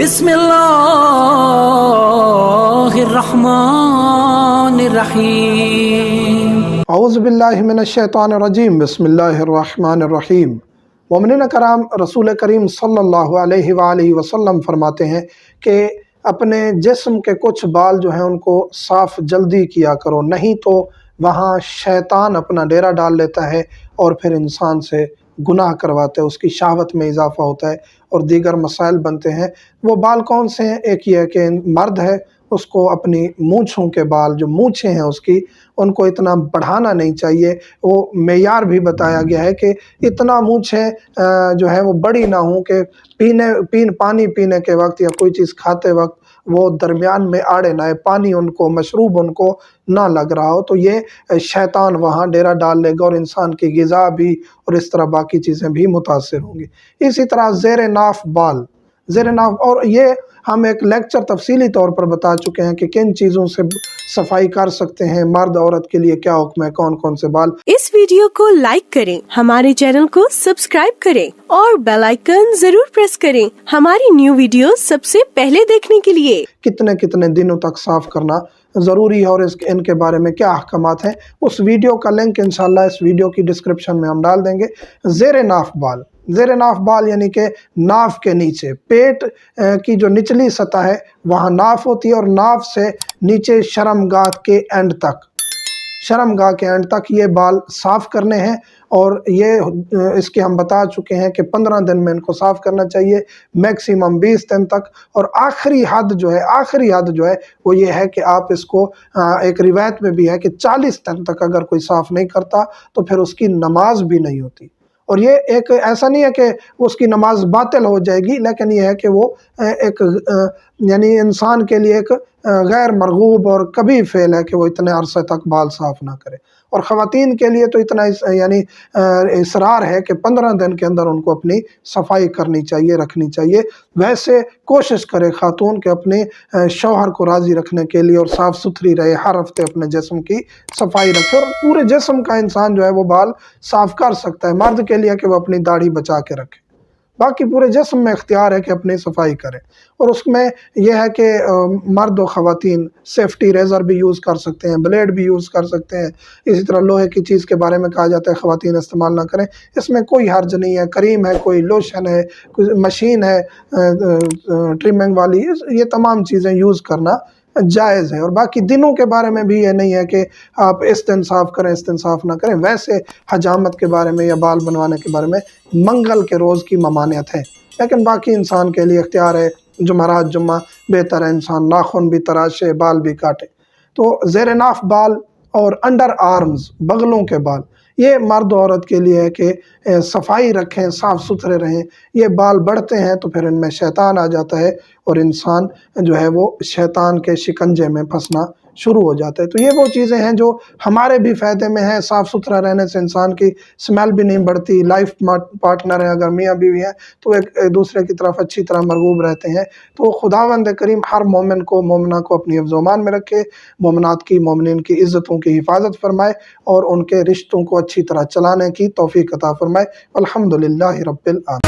बिस्मिल्लाहिर्रहमानिर्रहीम। औज़ु बिल्लाहि मिनश्शैतानिर्रजीम। बिस्मिल्लाहिर्रहमानिर्रहीम। मोमिनीन कराम, रसूल करीम सल्लल्लाहु अलैहि वसल्लम फरमाते हैं कि अपने जिस्म के कुछ बाल जो हैं उनको साफ़ जल्दी किया करो, नहीं तो वहाँ शैतान अपना डेरा डाल लेता है और फिर इंसान से गुनाह करवाते हैं, उसकी शहावत में इजाफ़ा होता है और दीगर मसाइल बनते हैं। वो बाल कौन से हैं? एक ये है कि मर्द है, उसको अपनी मूँछों के बाल, जो मूँछें हैं उसकी, उनको इतना बढ़ाना नहीं चाहिए। वो मेयार भी बताया गया है कि इतना मूँछें जो है वो बड़ी ना हों कि पानी पीने के वक्त या कोई चीज़ खाते वक्त वो दरमियान में आड़े ना आए, पानी उनको, मशरूब उनको ना लग रहा हो, तो ये शैतान वहाँ डेरा डाल लेगा और इंसान की ग़िज़ा भी और इस तरह बाकी चीज़ें भी मुतासिर होंगी। इसी तरह ज़ेर नाफ बाल, ज़ेर नाफ, और ये हम एक लेक्चर तफसीली तौर पर बता चुके हैं कि किन चीज़ों से सफाई कर सकते हैं, मर्द औरत के लिए क्या हुक्म है, कौन कौन से बाल। इस वीडियो को लाइक करें, हमारे चैनल को सब्सक्राइब करें और बेल आइकन जरूर प्रेस करें हमारी न्यू वीडियो सबसे पहले देखने के लिए। कितने कितने दिनों तक साफ़ करना ज़रूरी है और इनके बारे में क्या अहकामात हैं, उस वीडियो का लिंक इंशाल्लाह इस वीडियो की डिस्क्रिप्शन में हम डाल देंगे। ज़ेर नाफ बाल, ज़ेर नाफ बाल यानी कि नाफ के नीचे, पेट की जो निचली सतह है वहाँ नाफ होती है और नाफ से नीचे शर्मगाह के एंड तक, शर्मगाह के एंड तक ये बाल साफ़ करने हैं। और ये इसके हम बता चुके हैं कि 15 दिन में इनको साफ़ करना चाहिए, मैक्सिमम 20 दिन तक। और आखिरी हद जो है वो ये है कि आप इसको, एक रिवायत में भी है कि 40 दिन तक अगर कोई साफ़ नहीं करता तो फिर उसकी नमाज भी नहीं होती। और ये एक ऐसा नहीं है कि उसकी नमाज बातिल हो जाएगी, लेकिन ये है कि वो एक यानी इंसान के लिए एक गैर मरगूब और कभी फ़ेल है कि वो इतने अरसे तक बाल साफ़ ना करे। और ख़वातीन के लिए तो इतना यानी इसरार है कि 15 दिन के अंदर उनको अपनी सफाई करनी चाहिए, रखनी चाहिए। वैसे कोशिश करे खातून के अपने शौहर को राज़ी रखने के लिए और साफ़ सुथरी रहे, हर हफ्ते अपने जिस्म की सफाई रखे। और पूरे जिस्म का इंसान जो है वो बाल साफ़ कर सकता है। मर्द के लिए कि वो अपनी दाढ़ी बचा के रखे, बाकी पूरे जिस्म में इख्तियार है कि अपनी सफाई करें। और उसमें यह है कि मर्द और ख़वातीन सेफ्टी रेज़र भी यूज़ कर सकते हैं, ब्लेड भी यूज़ कर सकते हैं। इसी तरह लोहे की चीज़ के बारे में कहा जाता है ख़वातीन इस्तेमाल ना करें, इसमें कोई हर्ज नहीं है। क्रीम है, कोई लोशन है, कोई मशीन है ट्रिमिंग वाली, ये तमाम चीज़ें यूज़ करना जायज़ है। और बाकी दिनों के बारे में भी ये नहीं है कि आप इस दिन साफ़ करें, इस दिन साफ़ ना करें। वैसे हजामत के बारे में या बाल बनवाने के बारे में मंगल के रोज़ की ममानियत है, लेकिन बाकी इंसान के लिए इख्तियार है। जुमेरात जुम्मा बेहतर है इंसान नाखून भी तराशे, बाल भी काटे। तो ज़ेर नाफ बाल और अंडर आर्म्स, बगलों के बाल, ये मर्द औरत के लिए है कि सफाई रखें, साफ़ सुथरे रहें। ये बाल बढ़ते हैं तो फिर इनमें शैतान आ जाता है और इंसान जो है वो शैतान के शिकंजे में फंसना शुरू हो जाता है। तो ये वो चीज़ें हैं जो हमारे भी फ़ायदे में हैं। साफ़ सुथरा रहने से इंसान की स्मेल भी नहीं बढ़ती। लाइफ पार्टनर है अगर मियाँ बीवी हैं तो एक दूसरे की तरफ अच्छी तरह मरगूब रहते हैं। तो खुदावंद करीम हर मोमिन को, मोमिना को अपनी हिफ्ज़-ओ-मान में रखे, मोमिनात की, मोमिनीन की इज़्ज़तों की हिफाजत फरमाए और उनके रिश्तों को अच्छी तरह चलाने की तौफ़ीक़ अता फरमाए। अल्हम्दुलिल्लाहि रब्बिल आलमीन।